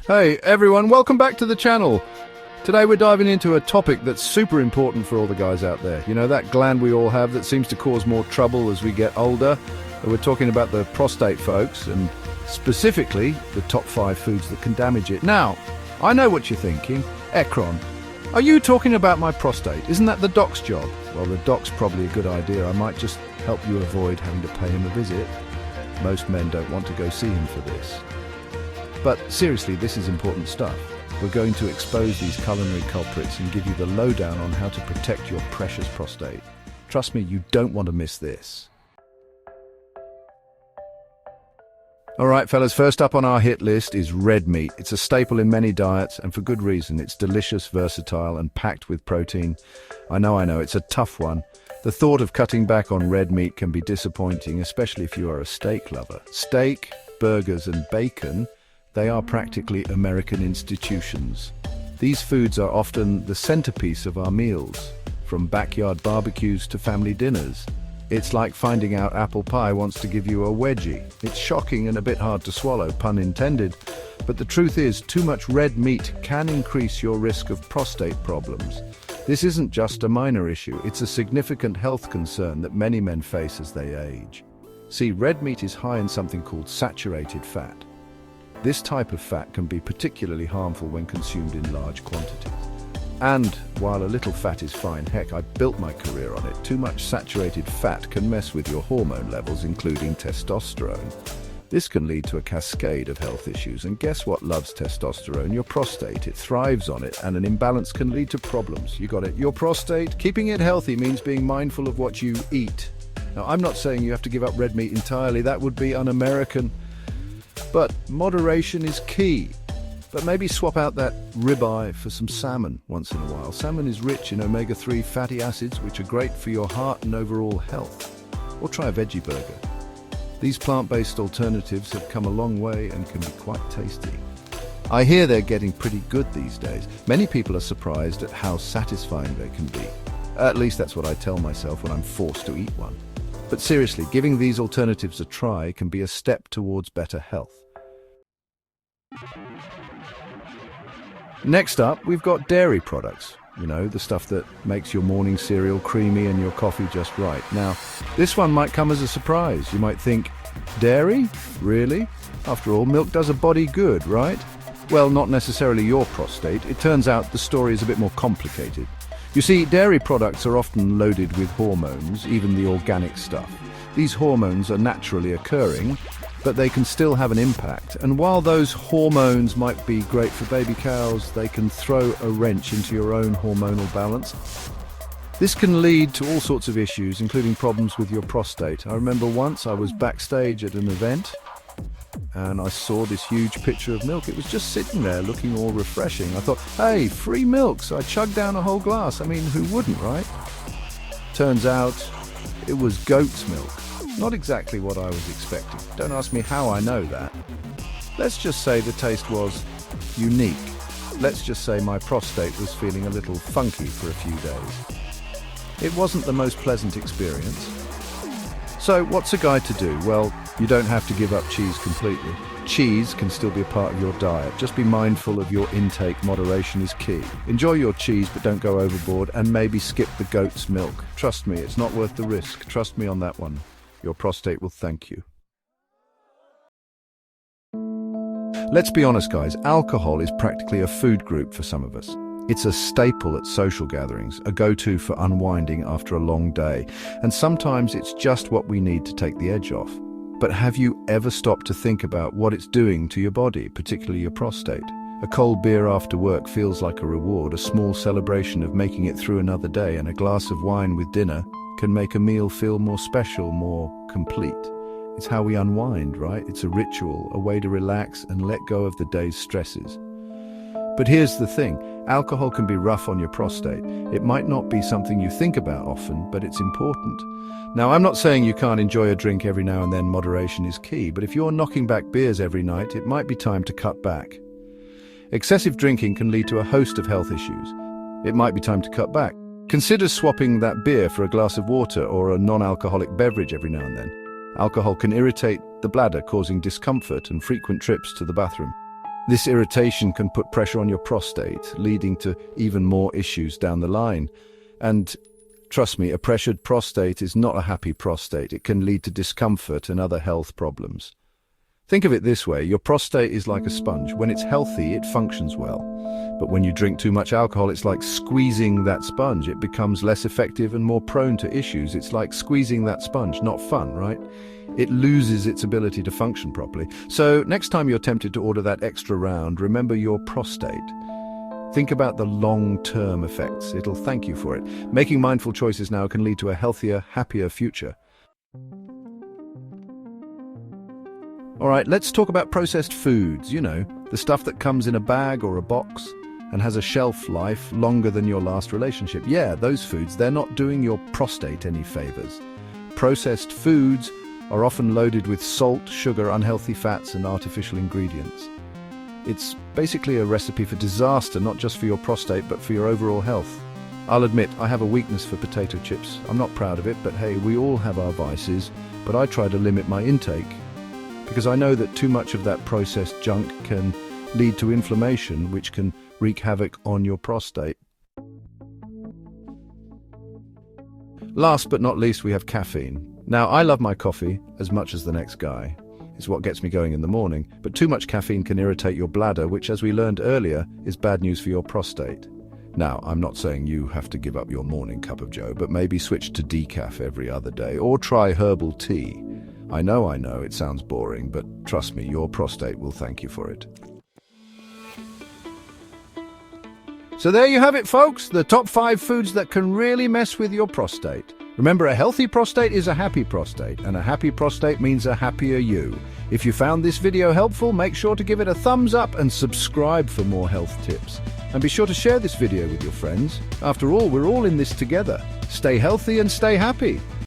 Hey everyone, welcome back to the channel. Today we're diving into a topic that's super important for all the guys out there. You know, that gland we all have that seems to cause more trouble as we get older. We're talking about the prostate, folks, and specifically the top 5 foods that can damage it. Now, I know what you're thinking. Ekron, are you talking about my prostate? Isn't that the doc's job? Well, the doc's probably a good idea. I might just help you avoid having to pay him a visit. Most men don't want to go see him for this. But seriously, this is important stuff. We're going to expose these culinary culprits and give you the lowdown on how to protect your precious prostate. Trust me, you don't want to miss this. All right, fellas, first up on our hit list is red meat. It's a staple in many diets, and for good reason. It's delicious, versatile, and packed with protein. I know, it's a tough one. The thought of cutting back on red meat can be disappointing, especially if you are a steak lover. Steak, burgers, and bacon, they are practically American institutions. These foods are often the centerpiece of our meals, from backyard barbecues to family dinners. It's like finding out apple pie wants to give you a wedgie. It's shocking and a bit hard to swallow, pun intended. But the truth is, too much red meat can increase your risk of prostate problems. This isn't just a minor issue, it's a significant health concern that many men face as they age. See, red meat is high in something called saturated fat. This type of fat can be particularly harmful when consumed in large quantities. And while a little fat is fine, heck, I built my career on it, too much saturated fat can mess with your hormone levels, including testosterone. This can lead to a cascade of health issues, and guess what loves testosterone? Your prostate. It thrives on it, and an imbalance can lead to problems. You got it. Your prostate. Keeping it healthy means being mindful of what you eat. Now, I'm not saying you have to give up red meat entirely. That would be un-American. But moderation is key. But maybe swap out that ribeye for some salmon once in a while. Salmon is rich in omega-3 fatty acids, which are great for your heart and overall health. Or try a veggie burger. These plant-based alternatives have come a long way and can be quite tasty. I hear they're getting pretty good these days. Many people are surprised at how satisfying they can be. At least that's what I tell myself when I'm forced to eat one. But seriously, giving these alternatives a try can be a step towards better health. Next up, we've got dairy products. You know, the stuff that makes your morning cereal creamy and your coffee just right. Now, this one might come as a surprise. You might think, dairy? Really? After all, milk does a body good, right? Well, not necessarily your prostate. It turns out the story is a bit more complicated. You see, dairy products are often loaded with hormones, even the organic stuff. These hormones are naturally occurring, but they can still have an impact. And while those hormones might be great for baby cows, they can throw a wrench into your own hormonal balance. This can lead to all sorts of issues, including problems with your prostate. I remember once I was backstage at an event, and I saw this huge pitcher of milk. It was just sitting there looking all refreshing. I thought, hey, free milk. So I chugged down a whole glass. I mean, who wouldn't, right? Turns out it was goat's milk. Not exactly what I was expecting. Don't ask me how I know that. Let's just say the taste was unique. Let's just say my prostate was feeling a little funky for a few days. It wasn't the most pleasant experience. So what's a guy to do? Well, you don't have to give up cheese completely. Cheese can still be a part of your diet. Just be mindful of your intake. Moderation is key. Enjoy your cheese, but don't go overboard, and maybe skip the goat's milk. Trust me, it's not worth the risk. Trust me on that one. Your prostate will thank you. Let's be honest, guys, alcohol is practically a food group for some of us. It's a staple at social gatherings, a go-to for unwinding after a long day, and sometimes it's just what we need to take the edge off. But have you ever stopped to think about what it's doing to your body, particularly your prostate? A cold beer after work feels like a reward, a small celebration of making it through another day, and a glass of wine with dinner can make a meal feel more special, more complete. It's how we unwind, right? It's a ritual, a way to relax and let go of the day's stresses. But here's the thing, alcohol can be rough on your prostate. It might not be something you think about often, but it's important. Now, I'm not saying you can't enjoy a drink every now and then. Moderation is key, but if you're knocking back beers every night, it might be time to cut back. Excessive drinking can lead to a host of health issues. It might be time to cut back. Consider swapping that beer for a glass of water or a non-alcoholic beverage every now and then. Alcohol can irritate the bladder, causing discomfort and frequent trips to the bathroom. This irritation can put pressure on your prostate, leading to even more issues down the line. And trust me, a pressured prostate is not a happy prostate. It can lead to discomfort and other health problems. Think of it this way, your prostate is like a sponge. When it's healthy, it functions well. But when you drink too much alcohol, it's like squeezing that sponge. It becomes less effective and more prone to issues. It's like squeezing that sponge, not fun, right? It loses its ability to function properly. So next time you're tempted to order that extra round, remember your prostate. Think about the long-term effects. It'll thank you for it. Making mindful choices now can lead to a healthier, happier future. All right, let's talk about processed foods, the stuff that comes in a bag or a box and has a shelf life longer than your last relationship. Yeah, those foods, they're not doing your prostate any favors. Processed foods are often loaded with salt, sugar, unhealthy fats, and artificial ingredients. It's basically a recipe for disaster, not just for your prostate, but for your overall health. I'll admit, I have a weakness for potato chips. I'm not proud of it, but hey, we all have our vices, but I try to limit my intake, because I know that too much of that processed junk can lead to inflammation, which can wreak havoc on your prostate. Last but not least, we have caffeine. Now, I love my coffee as much as the next guy. It's what gets me going in the morning, but too much caffeine can irritate your bladder, which, as we learned earlier, is bad news for your prostate. Now, I'm not saying you have to give up your morning cup of joe, but maybe switch to decaf every other day, or try herbal tea. I know, it sounds boring, but trust me, your prostate will thank you for it. So there you have it, folks, the top 5 foods that can really mess with your prostate. Remember, a healthy prostate is a happy prostate, and a happy prostate means a happier you. If you found this video helpful, make sure to give it a thumbs up and subscribe for more health tips. And be sure to share this video with your friends. After all, we're all in this together. Stay healthy and stay happy.